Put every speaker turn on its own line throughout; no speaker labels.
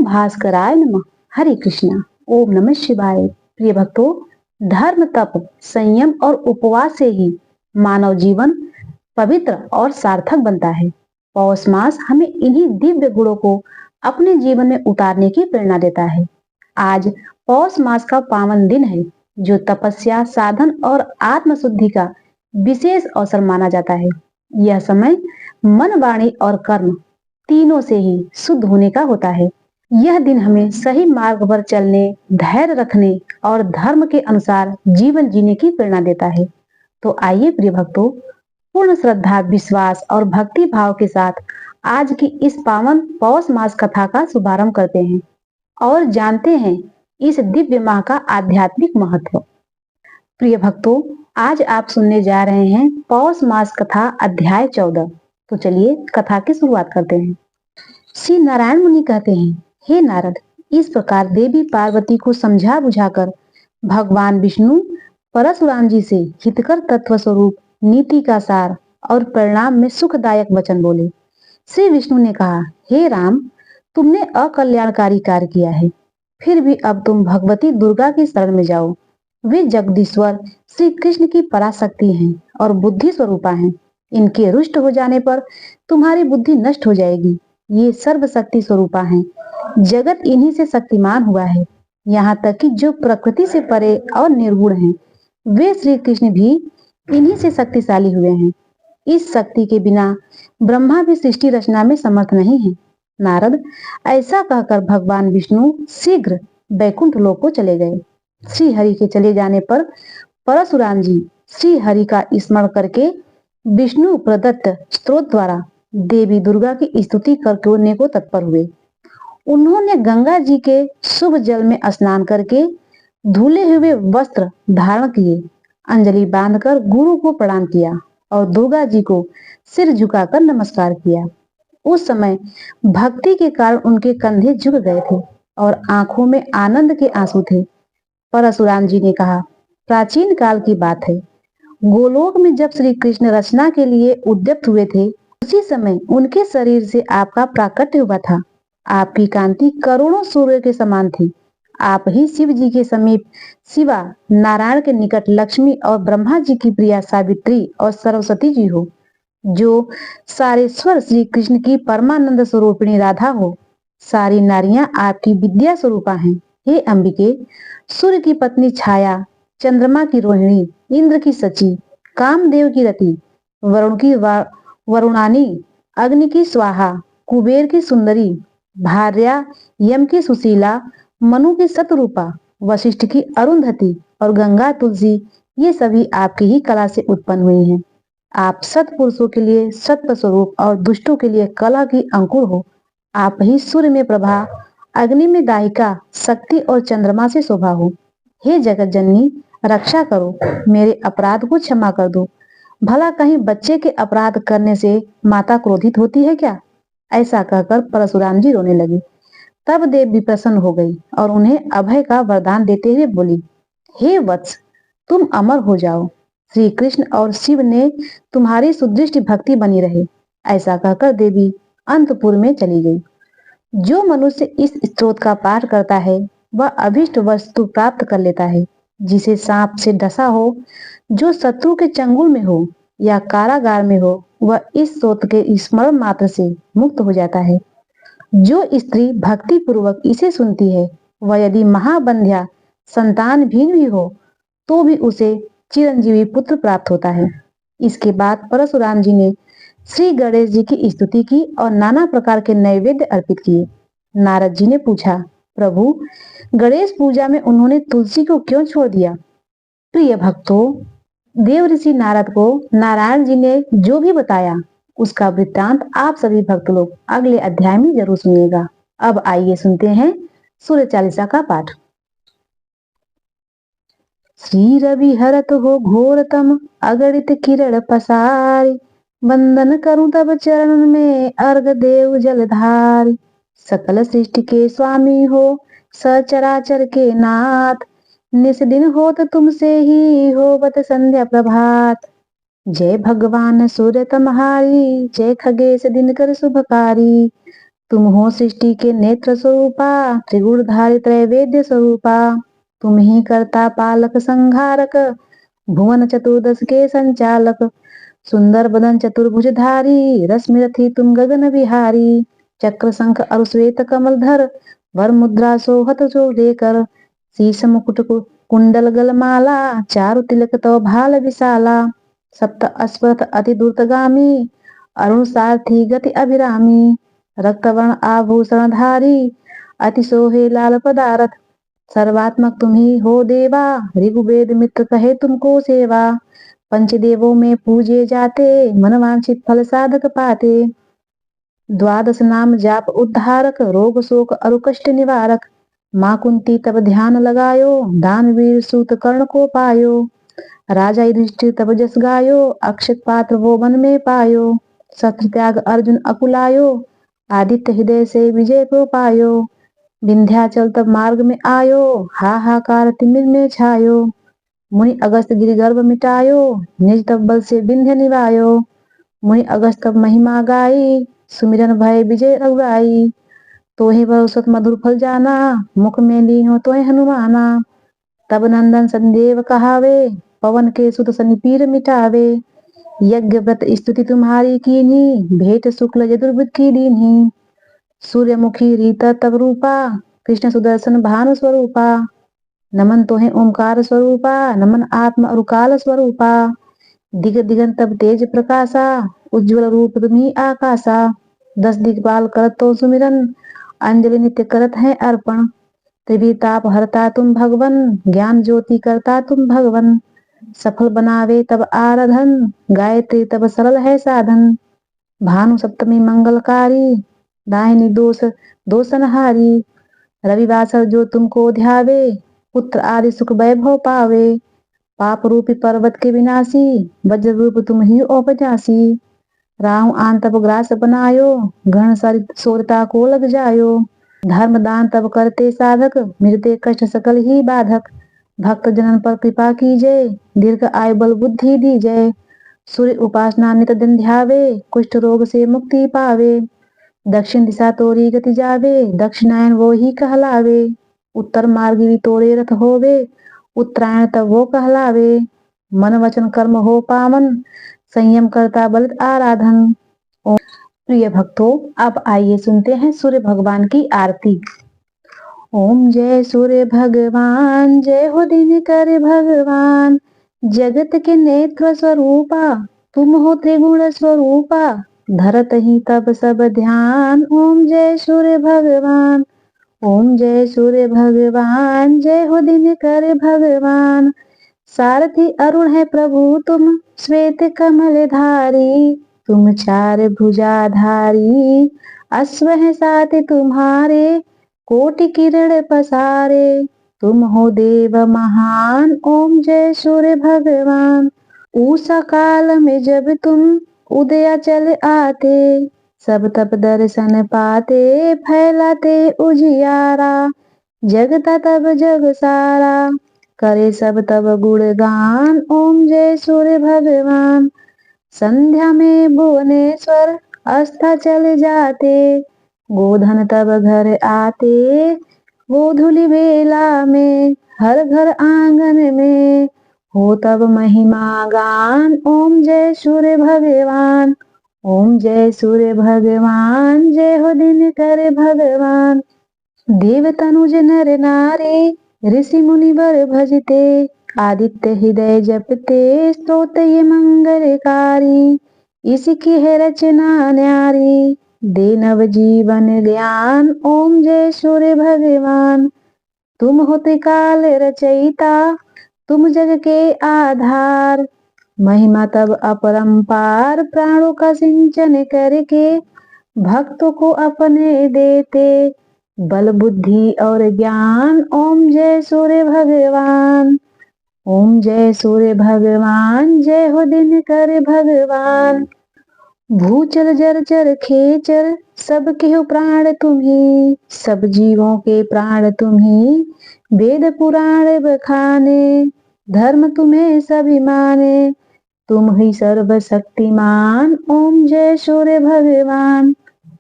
भास्कराय नमः। हरे कृष्णा। ओम नमः शिवाय। प्रिय भक्तों, धर्म, तप, संयम और उपवास से ही मानव जीवन पवित्र और सार्थक बनता है। पौष मास हमें इन्हीं दिव्य गुणों को अपने जीवन में उतारने की प्रेरणा देता है। आज पौष मास का पावन दिन है, जो तपस्या, साधन और आत्मशुद्धि का विशेष अवसर माना जाता है। यह समय मन, वाणी और कर्म तीनों से ही शुद्ध होने का होता है। यह दिन हमें सही मार्ग पर चलने, धैर्य रखने और धर्म के अनुसार जीवन जीने की प्रेरणा देता है। तो आइए प्रिय भक्तों, पूर्ण श्रद्धा, विश्वास और भक्ति भाव के साथ आज की इस पावन पौष मास कथा का शुभारंभ करते हैं और जानते हैं इस दिव्य माह का आध्यात्मिक महत्व। प्रिय भक्तों, आज आप सुनने जा रहे हैं पौष मास कथा अध्याय 14। तो चलिए कथा की शुरुआत करते हैं। श्री नारायण मुनि कहते हैं, हे नारद, इस प्रकार देवी पार्वती को समझा बुझाकर भगवान विष्णु परशुराम जी से हितकर तत्व स्वरूप, नीति का सार और परिणाम में सुखदायक वचन बोले। श्री विष्णु ने कहा, हे राम, तुमने अकल्याणकारी कार्य किया है, फिर भी अब तुम भगवती दुर्गा की शरण में जाओ। वे जगदीश्वर श्री कृष्ण की पराशक्ति हैं और बुद्धि स्वरूपा हैं। इनके रुष्ट हो जाने पर तुम्हारी बुद्धि नष्ट हो जाएगी। ये सर्वशक्ति स्वरूपा हैं। जगत इन्हीं से शक्तिमान हुआ है। यहाँ तक कि जो प्रकृति से परे और निर्गुण हैं, वे श्री कृष्ण भी इन्हीं से शक्तिशाली हुए हैं। इस शक्ति के बिना ब्रह्मा भी सृष्टि रचना में समर्थ नहीं है। नारद, ऐसा कहकर भगवान विष्णु शीघ्र बैकुंठ लोक को चले गए। श्री हरि के चले जाने पर परशुराम जी श्री हरि का स्मरण करके विष्णु प्रदत्त स्त्रोत द्वारा देवी दुर्गा की स्तुति करने को तत्पर हुए। उन्होंने गंगा जी के शुभ जल में स्नान करके धुले हुए वस्त्र धारण किए, अंजलि बांधकर गुरु को प्रणाम किया और दुर्गा जी को सिर झुकाकर नमस्कार किया। उस समय भक्ति के कारण उनके कंधे झुक गए थे और आंखों में आनंद के आंसू थे। परशुराम जी ने कहा, प्राचीन काल की बात है, गोलोक में जब श्री कृष्ण रचना के लिए उद्यत हुए थे, उसी समय उनके शरीर से आपका प्राकट्य हुआ था। आपकी कांति करोड़ों सूर्य के समान थी। आप ही शिव जी के समीप शिवा, नारायण के निकट लक्ष्मी और ब्रह्मा जी की प्रिया सावित्री और सरस्वती जी हो। जो सारे स्वर श्री कृष्ण की परमानंद स्वरूपिणी राधा हो। सारी नारियां आपकी विद्या स्वरूपा हैं। हे अंबिके, सूर्य की पत्नी छाया, चंद्रमा की रोहिणी, इंद्र की सची, कामदेव की रति, वरुण की वरुणानी, अग्नि की स्वाहा, कुबेर की सुंदरी, भार्या, यम की सुशीला, मनु की शतरूपा, वशिष्ठ की अरुंधति और गंगा तुलसी, ये सभी आपकी ही कला से उत्पन्न हुई हैं। आप सत्पुरुषों के लिए सत्व स्वरूप और दुष्टों के लिए कला की अंकुर हो। आप ही सूर्य में प्रभा, अग्नि में दाहिका शक्ति और चंद्रमा से शोभा हो। हे जगत जननी, रक्षा करो, मेरे अपराध को क्षमा कर दो। भला कहीं बच्चे के अपराध करने से माता क्रोधित होती है क्या? ऐसा कहकर परशुराम जी रोने लगे। तब देवी प्रसन्न हो गई और उन्हें अभय का वरदान देते हुए बोली, हे वत्स, तुम अमर हो जाओ। श्री कृष्ण और शिव ने तुम्हारी सुदृष्ट भक्ति बनी रहे। ऐसा कहकर देवी अंतपुर में चली गई। जो मनुष्य इस स्तोत्र का पाठ करता है, वह अभिष्ट वस्तु प्राप्त कर लेता है। जिसे सांप से डसा हो, जो शत्रु के चंगुल में हो या कारागार में हो, वह इस स्तोत्र के स्मरण मात्र से मुक्त हो जाता है। जो स्त्री भक्ति पूर्वक इसे सुनती है, वह यदि महाबंध्या संतानहीन भी हो, तो भी उसे चिरंजीवी पुत्र प्राप्त होता है। इसके बाद परशुराम जी ने श्री गणेश जी की स्तुति की और नाना प्रकार के नैवेद्य अर्पित किए। नारद जी ने पूछा, प्रभु, गणेश पूजा में उन्होंने तुलसी को क्यों छोड़ दिया? प्रिय भक्तों, देव ऋषि नारद को नारायण जी ने जो भी बताया, उसका वृत्तांत आप सभी भक्त लोग अगले अध्याय में जरूर सुनिएगा। अब आइए सुनते हैं सूर्य चालीसा का पाठ। श्री रवि हरत हो घोरतम, अगणित किरण पसारी, वंदन करूं तब चरण में, अर्घ देव जलधारी। सकल सृष्टि के स्वामी हो, सचराचर के नाथ, निस दिन होत तुमसे ही होवत संध्या प्रभात। जय भगवान सूर्य तमहारी, जय खगेश दिनकर शुभकारी, तुम हो सृष्टि के नेत्र स्वरूपा, त्रिगुणधारी त्रैवेद्य स्वरूपा। तुम ही कर्ता पालक संहारक, भुवन चतुर्दश के संचालक। सुंदर बदन चतुर्भुजधारी, रश्मि रथी तुम गगन विहारी। चक्र शंख अरु श्वेत कमल धर, वर मुद्रा सोहत जो लेकर। शीश मुकुट कुंडल गलमाला, चारु तिलक तव भाल विशाला। सप्त अश्वथ अति द्रुतगामी, अरुण सारथी गति अभिरामी। रक्तवर्ण आभूषण धारी, अति सोहे लाल पदारथ। सर्वात्मक तुम ही हो देवा, ऋग्वेद मित्र कहे तुमको सेवा। पंचदेवों में पूजे जाते, मनवांछित फल साधक पाते। द्वादश नाम जाप उद्धारक, रोग शोक अरु कष्ट निवारक। माँ कुंती तब ध्यान लगायो, दानवीर सूत कर्ण को पायो। राजा युधिष्ठिर तब जस गायो, अक्षत पात्र वो वन में पायो। शत्रु त्याग अर्जुन अकुलायो, आदित्य हृदय से विजय को पायो। विंध्याचल तब मार्ग में आयो, हाहाकार तिमिर में छायो। मुनि अगस्त गिरि गर्भ मिटायो, निज तब बल से विंध्य निवायो। मुनि अगस्त तब महिमा गाई, सुमिरन भय विजय रघुराई। तोहि बहुसत मधुर फल जाना, मुख में लीनो तोहि हनुमाना। तब नंदन संदेव कहावे, पवन के सुत सनि पीर मिटावे। यज्ञ व्रत स्तुति तुम्हारी कीनी, भेंट शुक्ल यदुर्बुद्धि की दीन्ही। सूर्यमुखी रीता तब रूपा, कृष्ण सुदर्शन भानु स्वरूपा। नमन तोहे ओंकार स्वरूपा, नमन आत्म और काल स्वरूपा। दिग दिगंत तब तेज प्रकाशा, उज्ज्वल रूप तुम्ही आकाशा। 10 दिग्पाल करत तो सुमिरन, अंजलि नित्य करत है अर्पण। त्रिभिताप हरता तुम भगवन, ज्ञान ज्योति करता तुम भगवन। सफल बनावे तब आराधन, गायत्री तब सरल है साधन। भानु सप्तमी मंगलकारी, दाहिनी दोष दोषनहारी। रविवासर जो तुमको ध्यावे, पुत्र आदि सुख वैभव पावे। पाप रूपी पर्वत के विनाशी, वज्र रूप तुम ही औपजासी। राहु आन तब ग्रास बनायो, घन सोरता को लग जायो। धर्म दान तब करते साधक, मिलते कष्ट सकल ही बाधक। भक्त जनन पर कृपा कीजय, दीर्घ आयु बल बुद्धि दीजय। सूर्य उपासना नित दिन ध्यावे, कुष्ठ रोग से मुक्ति पावे। दक्षिण दिशा तोरी गति जावे, दक्षिणायन वो ही कहलावे। उत्तर मार्ग भी तोरे रथ होवे, उत्तरायण तब वो कहलावे। मन वचन कर्म हो पावन, संयम करता बलित आराधन। प्रिय भक्तों, अब आइए सुनते हैं सूर्य भगवान की आरती। ओम जय सूर्य भगवान, जय हो दिनकर भगवान। जगत के नेत्र स्वरूपा, तुम हो त्रिगुण स्वरूपा। धरत ही तब सब ध्यान, ओम जय सूर्य भगवान। ओम जय सूर्य भगवान, जय हो दिनकर भगवान। सारथी अरुण है प्रभु तुम, श्वेत कमल धारी। तुम चार भुजाधारी, अश्व है साथ तुम्हारे। कोटि किरण पसारे, तुम हो देव महान। ओम जय सूर्य भगवान। उषा काल में जब तुम उदयाचल आते, सब तब दर्शन पाते, फैलाते उजियारा। जगता तब जग सारा, करे सब तब गुणगान। ओम जय सूर्य भगवान। संध्या में भुवनेश्वर अस्ताचल जाते, गोधन तब घर आते। गोधूलि बेला में हर घर आंगन में, हो तब महिमा गान। ओम जय सूर्य भगवान। ओम जय सूर्य भगवान, जय हो दिनकर भगवान। देव तनुज नर नारी, ऋषि मुनि वर भजते। आदित्य हृदय जपते, स्तोत्र ये मंगलकारी। इसकी है रचना न्यारी, दे नव जीवन ज्ञान। ओम जय सूर्य भगवान। तुम हो त्रिकाल रचयिता, तुम जग के आधार। महिमा तब अपरंपार, प्राणों का सिंचन करके भक्तों को अपने देते। बल बुद्धि और ज्ञान, ओम जय सूर्य भगवान। ओम जय सूर्य भगवान, जय हो दिनकर भगवान। भूचर जर खेचर, सबके हो प्राण तुम्ही। सब जीवों के प्राण तुम्ही, वेद पुराण बखाने। धर्म तुम्हें सभी माने, तुम ही सर्वशक्तिमान। ओम जय सूर्य भगवान।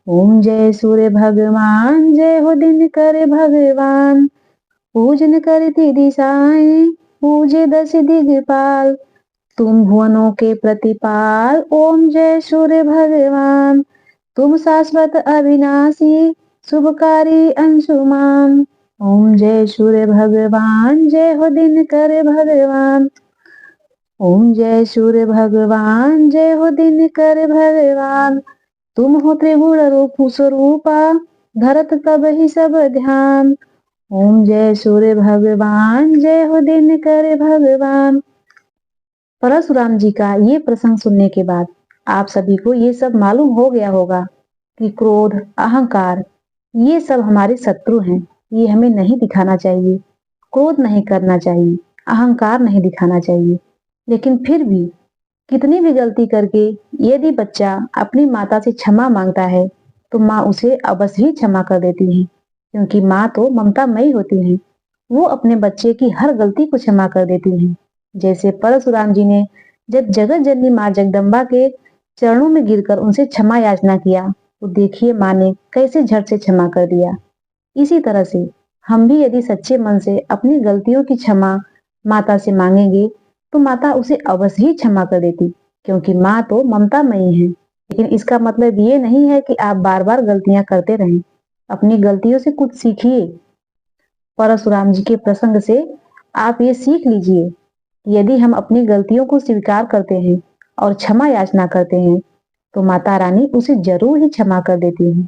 ओम जय सूर्य भगवान, जय हो दिन करे भगवान, पूजन करती दिशाएं, पूजे दस दिगपाल, तुम भुवनों के प्रतिपाल। ओम जय सूर्य भगवान, तुम शाश्वत अविनाशी, शुभकारी अंशुमान। ओम जय सूर्य भगवान, जय हो दिन करे भगवान, ओम जय सूर्य भगवान, जय हो दिन करे भगवान, तुम हो त्रिगुण रूप स्वरूपा, धरत तब ही सब ध्यान। ओम जय सूर्य भगवान, जय हो दिन करे भगवान। परशुराम जी का ये प्रसंग सुनने के बाद आप सभी को ये सब मालूम हो गया होगा कि क्रोध, अहंकार ये सब हमारे शत्रु हैं। ये हमें नहीं दिखाना चाहिए, क्रोध नहीं करना चाहिए, अहंकार नहीं दिखाना चाहिए। लेकिन फिर भी कितनी भी गलती करके यदि बच्चा अपनी माता से क्षमा मांगता है तो माँ उसे अवश्य ही क्षमा कर देती है, क्योंकि माँ तो ममतामयी होती है। वो अपने बच्चे की हर गलती को क्षमा कर देती है। जैसे परशुराम जी ने जब जगत जननी माँ जगदम्बा के चरणों में गिरकर उनसे क्षमा याचना किया तो देखिए माँ ने कैसे झट से क्षमा कर दिया। इसी तरह से हम भी यदि सच्चे मन से अपनी गलतियों की क्षमा माता से मांगेंगे तो माता उसे अवश्य ही क्षमा कर देती, क्योंकि माँ तो ममतामयी है। लेकिन इसका मतलब ये नहीं है कि आप बार बार गलतियां करते रहें। अपनी गलतियों से कुछ सीखिए। परशुराम जी के प्रसंग से आप ये सीख लीजिए कि यदि हम अपनी गलतियों को स्वीकार करते हैं और क्षमा याचना करते हैं तो माता रानी उसे जरूर ही क्षमा कर देती है।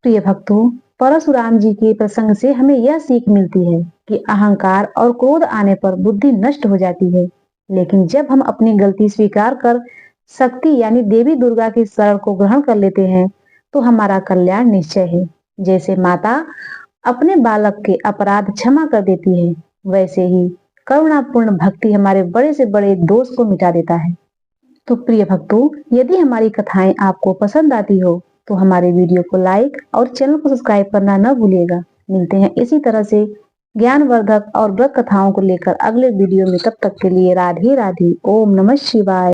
प्रिय भक्तों, परशुराम जी के प्रसंग से हमें यह सीख मिलती है कि अहंकार और क्रोध आने पर बुद्धि नष्ट हो जाती है, लेकिन जब हम अपनी गलती स्वीकार कर शक्ति यानी देवी दुर्गा के शरण को ग्रहण कर लेते हैं तो हमारा कल्याण निश्चय है। जैसे माता अपने बालक के अपराध क्षमा कर देती है, वैसे ही करुणापूर्ण भक्ति हमारे बड़े से बड़े दोष को मिटा देता है। तो प्रिय भक्तों, यदि हमारी कथाएं आपको पसंद आती हो तो हमारे वीडियो को लाइक और चैनल को सब्सक्राइब करना न भूलिएगा। मिलते हैं इसी तरह से ज्ञानवर्धक और व्रत कथाओं को लेकर अगले वीडियो में। तब तक के लिए राधे राधे। ओम नमः शिवाय।